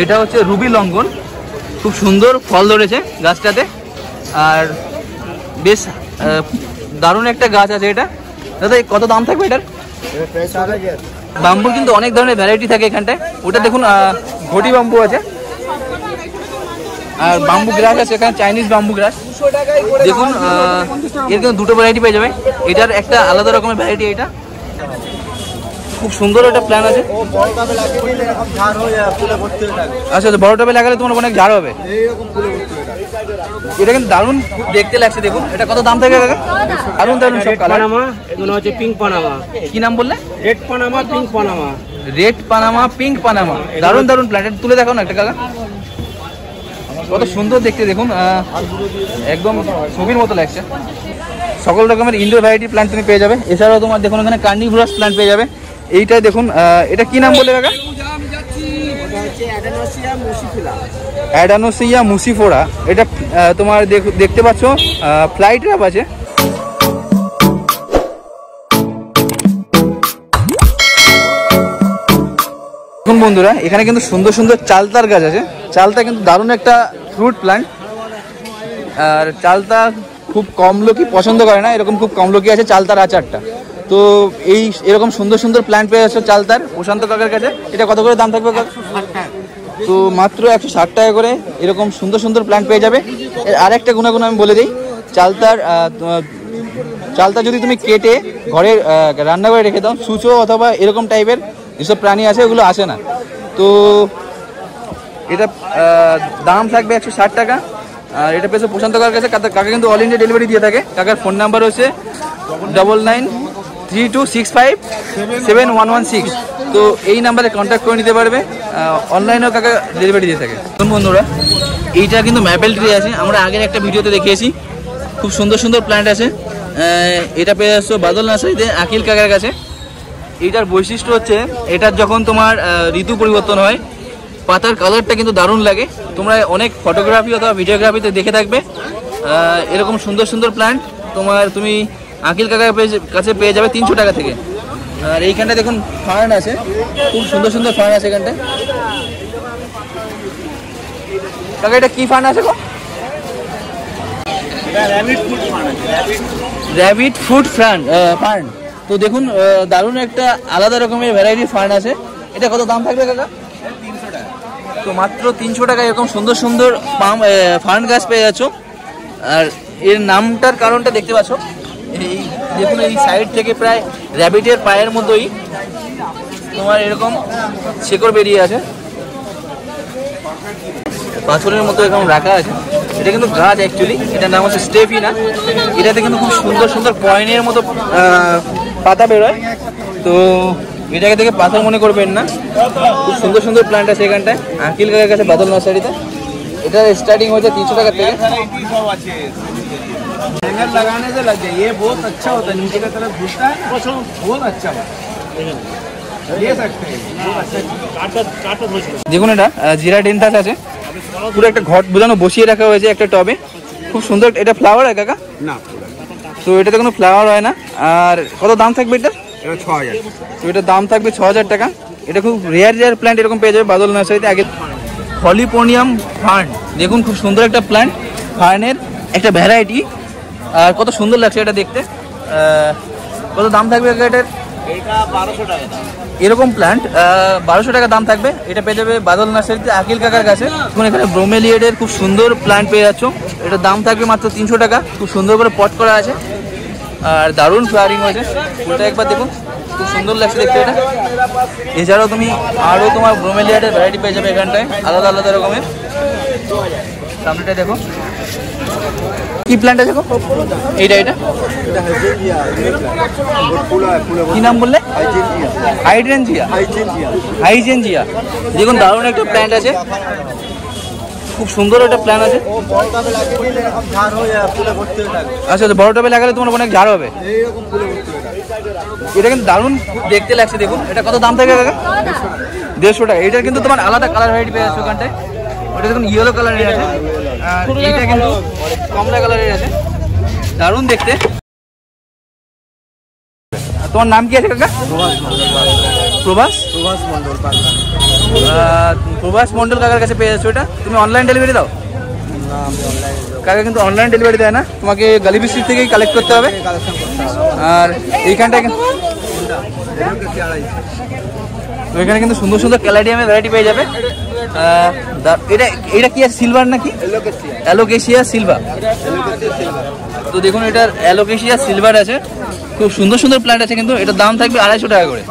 এটা হচ্ছে রুবি লঙ্ঘন, খুব সুন্দর ফল ধরেছে গাছটাতে। আর বেশ দারুণ একটা গাছ আছে এটা। দাদা কত দাম থাকবে এটার? বাম্বুর কিন্তু অনেক ধরনের ভ্যারাইটি থাকে এখানটায়। ওটা দেখুন ঘটি বাম্বু আছে, আর বাম্বু গ্রাস আছে এখানে, চাইনিজ বাম্বু গ্রাস। দেখুন এর কিন্তু দুটো ভ্যারাইটি পেয়ে যাবে। এটার একটা আলাদা রকমের ভ্যারাইটি, এটা খুব সুন্দর একটা প্ল্যান আছে। আচ্ছা বড় টবে লাগালে তোমার অনেক ঝাড় হবে। এটা কিন্তু দারুণ দেখতে লাগছে, দেখুন এটা কত দাম থাকে? দারুণ দারুণ সব কালার। এগুলো হচ্ছে পিঙ্ক পানামা। কি নাম বললে? Red Panama, pink Panama. Red Panama, pink Panama, দারুণ দারুণ প্ল্যান্ট। তুলে দেখো না একটা কাকা, কত সুন্দর দেখতে দেখুন, একদম ছবির মতো লাগছে। সকল রকমের ইনডোর ভ্যারাইটি প্ল্যান্ট তুমি পেয়ে যাবে। এছাড়াও তোমার দেখুন এখানে কার্নিভোরাস প্ল্যান্ট পেয়ে যাবে। এইটাই দেখুন, এটা কি নাম বলে কাকা? অ্যাডানোসিয়া মুসিফোরা। এটা তোমার দেখতে পাচ্ছ ফ্লাইট র্যাপ আছে। দেখুন বন্ধুরা, এখানে কিন্তু সুন্দর সুন্দর চালতার গাছ আছে। চালতা কিন্তু দারুণ একটা ফ্রুট প্ল্যান্ট। আর চালতা খুব কম লোকই পছন্দ করে না, এরকম খুব কম লোকই আছে চালতার আচারটা। তো এরকম সুন্দর সুন্দর প্ল্যান্ট পেয়ে যাচ্ছে চালতার প্রশান্ত কাকার কাছে। এটা কত করে দাম থাকবে? তো মাত্র 160 টাকা করে এরকম সুন্দর সুন্দর প্ল্যান্ট পেয়ে যাবে। আর একটা গুণাগুণ আমি বলে দিই, চালতা যদি তুমি কেটে ঘরে রান্না করে রেখে দাও, সুচো অথবা এরকম টাইপের যেসব প্রাণী আছে ওগুলো আসে না। তো এটা দাম থাকবে 160 টাকা। আর এটা পেয়েছে প্রশান্ত কাকার কাছে। কাকা কিন্তু অল ইন্ডিয়া ডেলিভারি দিয়ে থাকে। কাকার ফোন নাম্বার হচ্ছে 9932657116। তো এই নাম্বারে কন্ট্যাক্ট করে নিতে পারবে। অনলাইনেও কাকা ডেলিভারি দিয়ে থাকে। বন্ধুরা, এইটা কিন্তু ম্যাপেল ট্রি আছে, আমরা আগের একটা ভিডিওতে দেখিয়েছি। খুব সুন্দর সুন্দর প্ল্যান্ট আছে। এটা পেয়ে যাচ্ছ বাদল নার্সারিতে আকিল কাকার কাছে। এইটার বৈশিষ্ট্য হচ্ছে, এটার যখন তোমার ঋতু পরিবর্তন হয়, পাতার কালারটা কিন্তু দারুণ লাগে। তোমরা অনেক ফটোগ্রাফি অথবা ভিডিওগ্রাফিতে দেখে থাকবে। এরকম সুন্দর সুন্দর প্ল্যান্ট তুমি আকিল কাকার কাছে পেয়ে যাবে 300 টাকা থেকে। আর এইখানটা দেখুন ফার্ন আছে, খুব সুন্দর সুন্দর ফার্ন আছে এখানটায়। কাকা এটা কি ফার্ন আছে গো? Rabbit food fern. তো দেখুন দারুণ একটা আলাদা রকমের ভ্যারাইটি ফার্ন আছে। এটা কত দাম থাকবে কাকা? 300 টাকা। তো মাত্র 300 টাকা এরকম সুন্দর সুন্দর ফার্ন গাছ পেয়ে যাচ্ছ। আর এর নামটার কারণটা দেখতে পাচ্ছ, এই দেখুন এই সাইড থেকে প্রায় র্যাবিটের পায়ের মতোই তোমার এরকম শেকড় বেরিয়ে আছে, পাথরের মতো এরকম রাখা আছে। এটা কিন্তু গাছ অ্যাকচুয়ালি, এটার নাম হচ্ছে স্টেফিনা। এটাতে কিন্তু খুব সুন্দর সুন্দর পয়েন্টের মতো পাতা বেরোয়। তো এটাকে দেখে পাথর মনে করবেন না, খুব সুন্দর সুন্দর প্ল্যান্ট আছে এখানটায় আকিল কাকার কাছে বাদল নার্সারিতে। এটার স্টার্টিং হচ্ছে 300 টাকা থেকে। लगाने से लग जाए, ये बहुत अच्छा होता है, नीचे की तरफ घुसता है, बहुत अच्छा है, ले सकते हैं। দেখুন এটা জিরা ডেন্থাস আছে, পুরো একটা ঘট বোঝানো বসিয়ে রাখা হয়েছে একটা টবে। খুব সুন্দর। এটা ফ্লাওয়ার হয় কাকা? না, তো এটাতে কোনো ফ্লাওয়ার হয় না। আর কত দাম থাকবে এটা? 6000। তো এটার দাম থাকবে 6000 টাকা। এটা খুব রেয়ার প্ল্যান্ট এরকম পেয়ে যাবে বাদল নার্সারিতে। আগে হলিপোনিয়াম ফার্ন, দেখুন খুব সুন্দর একটা প্ল্যান্ট, ফার্নের একটা ভ্যারাইটি। আর কত সুন্দর লাগছে এটা দেখতে। কত দাম থাকবে এটার? এটা 1200 টাকা। এরকম প্ল্যান্ট 1200 টাকা দাম থাকবে। এটা পেয়ে যাবে বাদল নার্সারিতে আকিল কাকার কাছে। এখন এখানে ব্রোমেলিয়েডের খুব সুন্দর প্ল্যান্ট পেয়ে যাচ্ছ। এটার দাম থাকবে মাত্র 300 টাকা। খুব সুন্দর করে পট করা আছে আর দারুণ ফ্লাওয়ারিং হয়েছে। ফুলটা একবার দেখুন, খুব সুন্দর লাগছে দেখতে এটা। এছাড়াও তুমি আরও তোমার ব্রোমেলিয়েডের ভ্যারাইটি পেয়ে যাবে এখানটায়, আলাদা আলাদা রকমের। সামনেটা দেখো কি প্ল্যান্ট আছে গো? এটা কি নাম বললে? হাইজেনজিয়া। দেখুন দারুণ একটা প্ল্যান্ট আছে, খুব সুন্দর একটা প্ল্যান আছে। আচ্ছা বড় টবে লাগালে তোমার অনেক ঝাড় হবে। এটা কিন্তু দারুণ দেখতে লাগছে দেখুন। এটা কত দাম থাকে কাকা? 150 টাকা। এটা কিন্তু তোমার আলাদা কালার ভ্যারাইটি পেয়ে যাচ্ছে ওখানটায়। ওটা দেখুন ইয়েলো কালারের আছে, আর এটা কিন্তু কমলা কালারের আছে, দারুণ দেখতে। তোমার নাম কি আছে কাকা? প্রভাস মন্ডল পাগলা। প্রভাস মন্ডল কাকার কাছে পেয়ে যাচ্ছ। এটা তুমি অনলাইন ডেলিভারি দাও? না, আমি অনলাইন কাকা কিন্তু অনলাইন ডেলিভারি দেয় না, তোমাকে গালিবি স্ট্রিট থেকেই কালেক্ট করতে হবে। কালেকশন করতে হবে। আর এইখানটায় এখানে কিন্তু সুন্দর সুন্দর ক্যালাডিয়ামের ভ্যারাইটি পেয়ে যাবে। এটা এটা কি আছে, সিলভার নাকি? Alocasia silver. তো দেখুন এটার অ্যালোকেশিয়া সিলভার আছে, খুব সুন্দর সুন্দর প্ল্যান্ট আছে কিন্তু এটার দাম থাকবে 250 টাকা করে।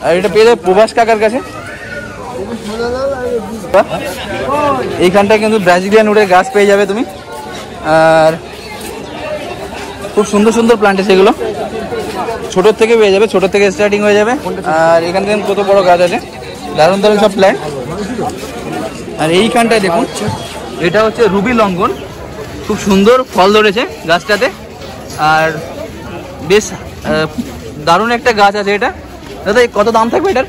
আর এটা পেয়ে যাবে প্রভাস কাকার কাছে। এইখানটায় কিন্তু ব্রাজিলিয়ান উডের গাছ পেয়ে যাবে তুমি। আর খুব সুন্দর সুন্দর প্ল্যান্ট আছে এগুলো, ছোটোর থেকে পেয়ে যাবে, ছোটোর থেকে স্টার্টিং হয়ে যাবে। আর এখান থেকে কত বড় গাছ আছে, দারুণ দারুণ সব প্ল্যান্ট। আর এইখানটায় দেখুন এটা হচ্ছে রুবি লঙ্ঘন, খুব সুন্দর ফল ধরেছে গাছটাতে। আর বেশ দারুণ একটা গাছ আছে এটা। দাদা কত দাম থাকবে এটার?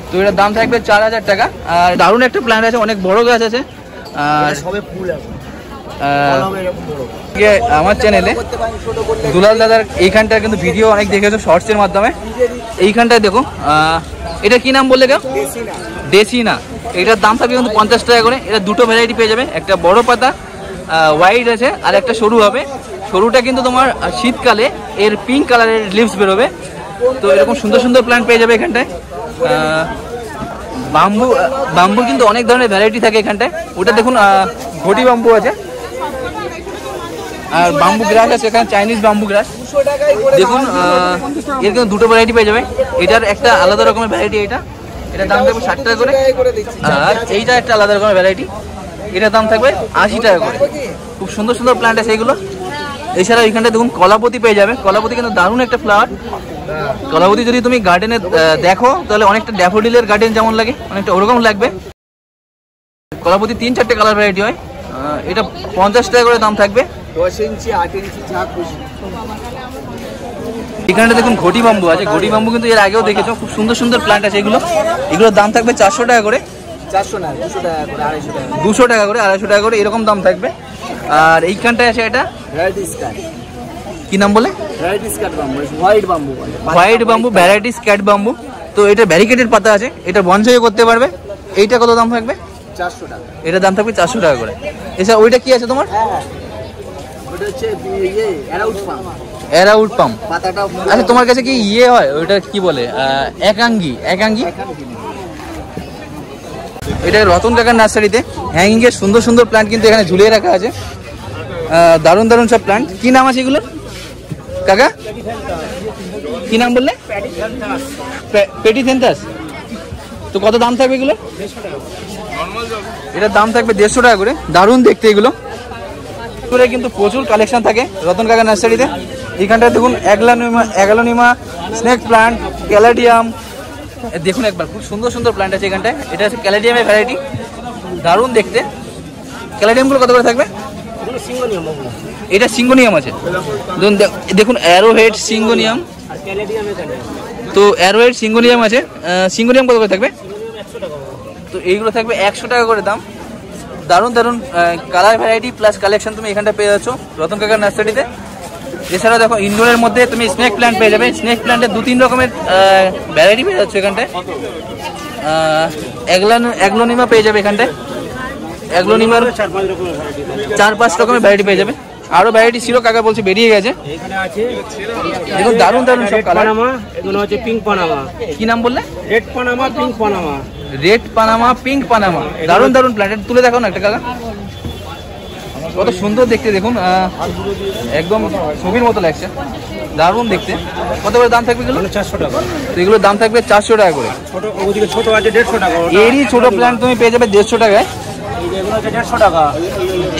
তো এটার দাম থাকবে 4000 টাকা। আর দারুণ একটা প্ল্যান্ট আছে, অনেক বড় গাছ আছে। আর আমার চ্যানেলে দুলাল দাদার এইখানটার কিন্তু ভিডিও অনেক দেখেছো শর্টসের মাধ্যমে। এইখানটায় দেখো এটা কি নাম বললে কেউ? দেশি না। এটার দাম থাকবে কিন্তু 50 টাকা করে। এটা দুটো ভ্যারাইটি পেয়ে যাবে, একটা বড় পাতা হোয়াইট আছে আর একটা সরু হবে। সরুটা কিন্তু তোমার শীতকালে এর পিঙ্ক কালারের লিভস বেরোবে। তো এরকম সুন্দর সুন্দর প্ল্যান্ট পেয়ে যাবে এখানটায়। বাম্বু কিন্তু অনেক ধরনের ভ্যারাইটি থাকে এখানটায়। ওটা দেখুন ঘটি বাম্বু আছে, আর বাম্বু গ্রাস আছে এখানে, চাইনিজ বাম্বু গ্রাস। দেখুন এর কিন্তু দুটো ভ্যারাইটি পেয়ে যাবে। এটার একটা আলাদা রকমের ভ্যারাইটি, এটার দাম থাকবে 60 টাকা করে। আর এইটা একটা আলাদা রকমের ভ্যারাইটি, এটার দাম থাকবে 80 টাকা করে। খুব সুন্দর সুন্দর প্ল্যান্ট আছে এগুলো। এছাড়া এখানটা দেখুন কলাপতি পেয়ে যাবে। কলাপতি কিন্তু দারুণ একটা ফ্লাওয়ার। কলাপতি যদি তুমি গার্ডেনে দেখো তাহলে অনেকটা ড্যাফোডিলের গার্ডেন যেমন লাগে অনেকটা ওরকম লাগবে। কলাপতি 3-4টে কালার ভ্যারাইটি হয়। এটা 50 টাকা করে দাম থাকবে। 10 ইঞ্চি 8 ইঞ্চি যা খুশি। এখানটা দেখুন ঘটি বাম্বু আছে। ঘটি বাম্বু কিন্তু এর আগেও দেখেছো, খুব সুন্দর সুন্দর প্ল্যান্ট আছে এগুলো। এগুলোর দাম থাকবে 400 টাকা করে। 400 না, 200 টাকা করে, 250 টাকা। 200 টাকা করে, 250 টাকা করে এরকম দাম থাকবে। আর এইখানটায় আছে এটা ভ্যারাইটি স্ক্যাট। কি নাম বলে? Variety scat bamboo, white bamboo বলে। White bamboo, variety scat bamboo. তো এটা ব্যারিকেডের পাতা আছে, এটা বনসাই করতে পারবে। এইটা কত দাম থাকবে? 400 টাকা। এটার দাম থাকবে 400 টাকা করে। এছাড়া ওইটা কি আছে তোমার? ওটা হচ্ছে অ্যারাউট পাম। অ্যারাউট পাম। পাতাটা আচ্ছা তোমার কাছে কি হয় ওইটা কি বলে, একাঙ্গি? এটা রতন কাকার নার্সারিতে হ্যাঙ্গিং এর সুন্দর সুন্দর প্ল্যান্ট কিন্তু এখানে ঝুলিয়ে রাখা আছে। দারুণ দারুণ সব প্ল্যান্ট। কি নাম আছে এগুলোর কাকা? কি নাম বললে? পেটিথেন্থাস। তো কত দাম থাকবে এগুলো? এটার দাম থাকবে 150 টাকা করে। দারুণ দেখতে এগুলো। কিন্তু প্রচুর কালেকশন থাকে রতন কাকা নার্সারিতে। এখানটায় দেখুন অ্যাগ্লোনিমা, স্নেক প্ল্যান্ট, ক্যালাডিয়াম। দেখুন একবার খুব সুন্দর সুন্দর প্ল্যান্ট আছে এখানটায়। এটা হচ্ছে ক্যালাডিয়ামের ভ্যারাইটি, দারুণ দেখতে। ক্যালাডিয়ামগুলো কত করে থাকবে? এটা সিঙ্গোনিয়াম আছে। দেখুন অ্যারোহেড সিঙ্গোনিয়াম। তো অ্যারোহেড সিঙ্গোনিয়াম আছে। সিঙ্গোনিয়াম কত করে থাকবে? তো এইগুলো থাকবে 100 টাকা করে দাম। দারুণ দারুণ কালার ভ্যারাইটি প্লাস কালেকশন তুমি এখানটা পেয়ে যাচ্ছ রতন কাকার নার্সারিতে। এছাড়া দেখো ইনডোরের মধ্যে তুমি স্নেক প্ল্যান্ট পেয়ে যাবে। স্নেক প্ল্যান্টের 2-3 রকমের ভ্যারাইটি পেয়ে যাচ্ছ এখানটায়। অ্যাগ্লোনিমা পেয়ে যাবে এখানটায়। অ্যাগ্লোনিমার 4-5 রকমের ভ্যারাইটি পেয়ে যাবে। আরো ভ্যারাইটি ছিল কাকা বলছে বেরিয়ে গেছে। এখানে আছে দেখুন দারুণ দারুণ সব কালার। এগুলো হচ্ছে পিঙ্ক পানামা। কি নাম বললে? Red Panama, pink Panama. Red Panama, pink Panama, দারুণ দারুণ প্ল্যান্ট। তুলে দেখো না একটা কাকা, কত সুন্দর দেখতে। দেখুন একদম ছবির মতো লাগছে, দারুণ দেখতে। কত করে দাম থাকবে এগুলো? 400 টাকা। তো এগুলোর দাম থাকবে 400 টাকা করে। ছোট ওদিকে ছোট আছে 150 টাকা। এরই ছোট প্ল্যান্ট তুমি পেয়ে যাবে 150 টাকায়। এগুলো হচ্ছে 150 টাকা।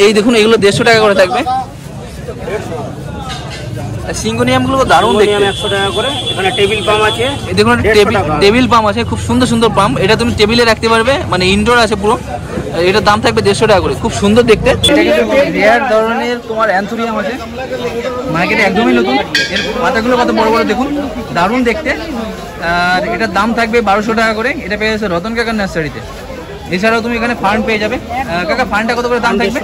এই দেখুন এগুলো 150 টাকা করে থাকবে। সিঙ্গোনিয়ামগুলো দারুণ দেখতে, 100 টাকা করে। এখানে টেবিল পাম আছে। এই দেখুন টেবিল পাম আছে, খুব সুন্দর সুন্দর পাম। এটা তুমি টেবিলে রাখতে পারবে, মানে ইনডোর আছে পুরো। এটার দাম থাকবে 150 টাকা করে, খুব সুন্দর দেখতে। এটা কিন্তু রেয়ার ধরনের তোমার অ্যান্থুরিয়াম আছে, মার্কেটে একদমই নতুন। এর পাতাগুলো কত বড় বড় দেখুন, দারুণ দেখতে। আর এটার দাম থাকবে 1200 টাকা করে। এটা পেয়ে যাচ্ছে রতন কাকার নার্সারিতে। এছাড়াও তুমি এখানে ফার্ন পেয়ে যাবে। কাকা ফার্নটা কত করে দাম থাকবে?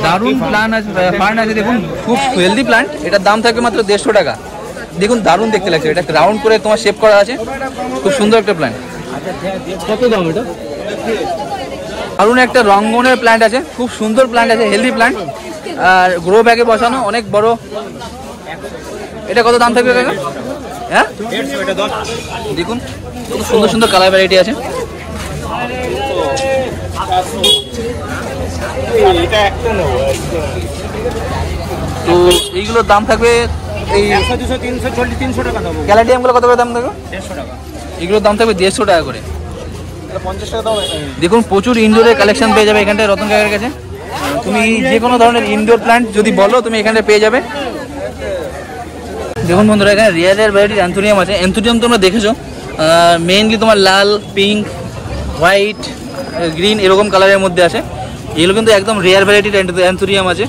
দারুণ প্ল্যান্ট আছে, ফার্ন আছে দেখুন, খুব হেলদি প্ল্যান্ট। এটার দাম থাকবে মাত্র 150 টাকা। দেখুন দারুণ দেখতে লাগছে, এটা রাউন্ড করে তোমার শেপ করা আছে, খুব সুন্দর একটা প্ল্যান্ট। কত দাম এটা? দারুণ একটা রঙ্গনের প্ল্যান্ট আছে, খুব সুন্দর প্ল্যান্ট আছে, হেলদি প্ল্যান্ট, আর গ্রো ব্যাগে বসানো, অনেক বড়। এটা কত দাম থাকবে কাকা? হ্যাঁ দেখুন খুব সুন্দর সুন্দর কালার ভ্যারাইটি আছে। তো এইগুলোর দাম থাকবে এই 100 200 300 40 300 টাকা দেবো। ক্যালাডিয়ামগুলো কত করে দাম থাকবে? 150 টাকা। এগুলোর দাম থাকবে 150 টাকা করে। 50 টাকা দাও। দেখুন প্রচুর ইনডোরের কালেকশন পেয়ে যাবে এখানটায় রতন কাকার কাছে। তুমি যে কোনো ধরনের ইনডোর প্ল্যান্ট যদি বলো তুমি এখানটায় পেয়ে যাবে। দেখুন বন্ধুরা এখানে রেয়ার ভ্যারাইটির অ্যান্থোরিয়াম আছে। অ্যান্থোরিয়াম তোমরা দেখেছো, মেইনলি তোমার লাল, পিঙ্ক, হোয়াইট, গ্রিন এরকম কালারের মধ্যে আছে। এগুলো কিন্তু একদম রেয়ার ভ্যারাইটির অ্যান্থোরিয়াম আছে।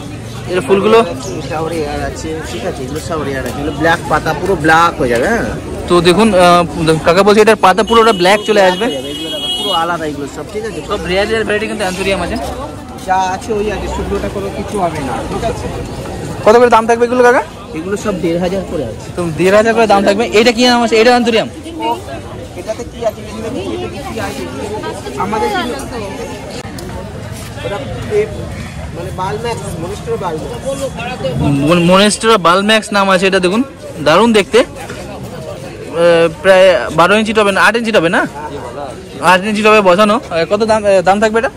এর ফুলগুলো এটাও রেয়ার আছে, ঠিক আছে, এগুলো সব রেয়ার আছে, এগুলো ব্ল্যাক পাতা পুরো ব্ল্যাক হয়ে যাবে। হ্যাঁ তো দেখুন কাকা বলছে এটার পাতা পুরোটা ব্ল্যাক চলে আসবে, এগুলো দেখো পুরো আলাদা, এগুলো সব ঠিক আছে, সব রেয়ার ভ্যারাইটি কিন্তু অ্যান্থোরিয়াম আছে। যা আছে ওই আছে, শুধুটা কোনো কিছু হবে না, ঠিক আছে। কত করে দাম থাকবে এগুলো কাকা? এগুলো সব 1500 করে আছে। তো 1500 করে দাম থাকবে। এটা কি নাম আছে? এটা অ্যান্থোরিয়াম। এটাতে কি আছে? এটাতে কি আছে? আমাদের ওটা মানে বালম্যাক্স, মনিস্টার বালম্যাক্স, মনেস্টেরা বালম্যাক্স নাম আছে। এটা দেখুন দারুণ দেখতে, প্রায় 12 ইঞ্চি টবে না 8 ইঞ্চি টবে না, 8 ইঞ্চি টবে বসানো। কত দাম দাম থাকবে এটা?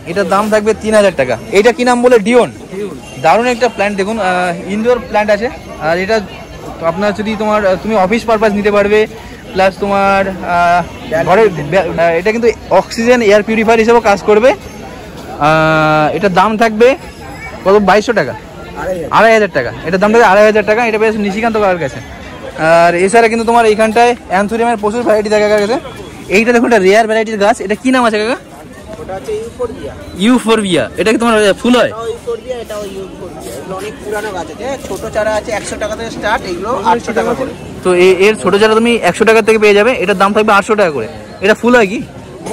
এটার দাম থাকবে 3000 টাকা। এটা কি নাম বলে? ডিওন। দারুণ একটা প্ল্যান্ট দেখুন, ইনডোর প্ল্যান্ট আছে। আর এটা আপনার যদি তুমি অফিস পারপাস নিতে পারবে, প্লাস তোমার ঘরে এটা কিন্তু অক্সিজেন এয়ার পিউরিফায়ার হিসেবে কাজ করবে। এটার দাম থাকবে কত? 2200 টাকা, 2500 টাকা। এটার দাম থাকবে 2500 টাকা। এটা বেশ নিশিকান্ত কাকার কাছে। আর এছাড়া কিন্তু তোমার এইখানটায় অ্যান্থোরিয়ামের প্রচুর ভ্যারাইটি থাকে কাকার কাছে। এইটা দেখুন একটা রেয়ার ভ্যারাইটির গাছ। এটা কি নাম আছে কাকা? ওটা হচ্ছে ইউফোরবিয়া। ইউফোরবিয়া। এটা কি তোমার ফুল হয়? এটাও ইউফোরবিয়া, এটাও ইউফোরবিয়া। এগুলো অনেক পুরানো গাছ আছে, ছোট চারা আছে 100 টাকা থেকে স্টার্ট, এগুলো 800 টাকা করে। তো এর ছোট চারা তুমি 100 টাকা থেকে পেয়ে যাবে। এটার দাম থাকবে 800 টাকা করে। এটা ফুল হয় কি?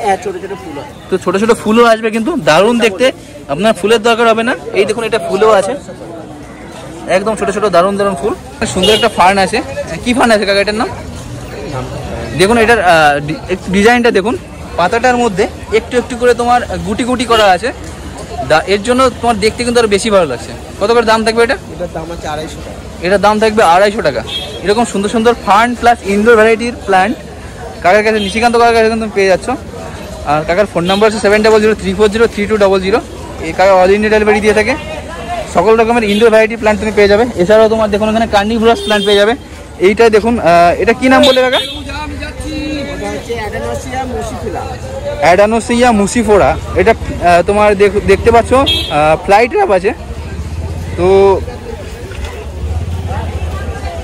হ্যাঁ ছোট ছোট ফুল হয়। তো ছোট ছোট ফুলও আসবে, কিন্তু দারুণ দেখতে। আপনার ফুলের দরকার হবে না। এই দেখুন এটা ফুলও আছে, একদম ছোট ছোট দারুণ দারুণ ফুল। সুন্দর একটা ফার্ন আছে। কি ফার্ন আছে কাকা এটার নাম? দেখুন এটার ডিজাইনটা দেখুন, পাতাটার মধ্যে একটু একটু করে তোমার গুটি গুটি করা আছে। এর জন্য তোমার দেখতে কিন্তু আরো বেশি ভালো লাগছে। কত করে দাম থাকবে এটা? এটার দাম আছে 250 টাকা। এটার দাম থাকবে 250 টাকা। এরকম সুন্দর সুন্দর ফার্ন প্লাস ইনডোর ভ্যারাইটির প্ল্যান্ট কাকার কাছে, নিশিকান্ত কাকার কাছে কিন্তু পেয়ে যাচ্ছ। আর কাকার ফোন নাম্বার আছে 7003403200। এই কাকা অল ইন্ডিয়া ডেলিভারি দিয়ে থাকে। সকল রকমের ইনডোর ভ্যারাইটি প্ল্যান্ট তুমি পেয়ে যাবে। এছাড়াও তোমার দেখুন এখানে কার্নিভোরাস প্ল্যান্ট পেয়ে যাবে। এইটাই দেখুন, এটা কি নাম বলে কাকা? এটা হচ্ছে অ্যাডানোসিয়া মুসিফোরা। অ্যাডানোসিয়া মুসিফোরা। এটা তোমার দেখতে পাচ্ছ ফ্লাইট র্যাপ আছে। তো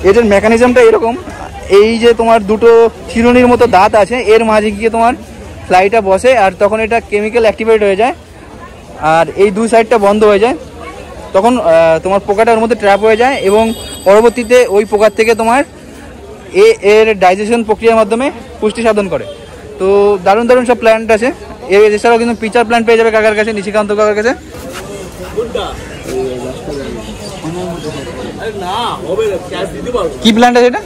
এটার মেকানিজমটা এরকম, এই যে তোমার দুটো চিরুনির মতো দাঁত আছে, এর মাঝে গিয়ে তোমার ফ্লাইটা বসে, আর তখন এটা কেমিক্যাল অ্যাক্টিভেট হয়ে যায়, আর এই দুই সাইডটা বন্ধ হয়ে যায়। তখন তোমার পোকাটার মধ্যে ট্র্যাপ হয়ে যায়, এবং পরবর্তীতে ওই পোকার থেকে তোমার এর ডাইজেশন প্রক্রিয়ার মাধ্যমে পুষ্টি সাধন করে। তো দারুণ দারুণ সব প্ল্যান্ট আছে। এছাড়াও কিন্তু পিচার প্ল্যান্ট পেয়ে যাবে কাকার কাছে, নিশিকান্ত কাকার কাছে। কি প্ল্যান্ট আছে এটা?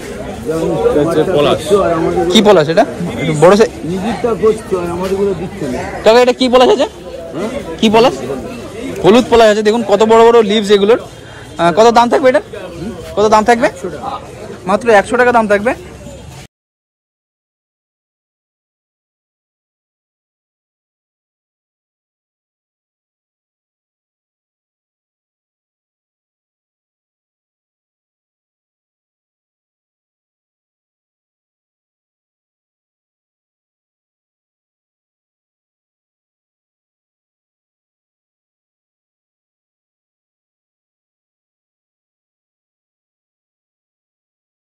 কি পলাশ? এটা বড় কাকা, এটা কি পলাশ আছে? কি পলাশ? হলুদ পলাশ আছে। দেখুন কত বড় বড় লিভস এগুলোর। কত দাম থাকবে এটা? কত দাম থাকবে? মাত্র 100 টাকা দাম থাকবে।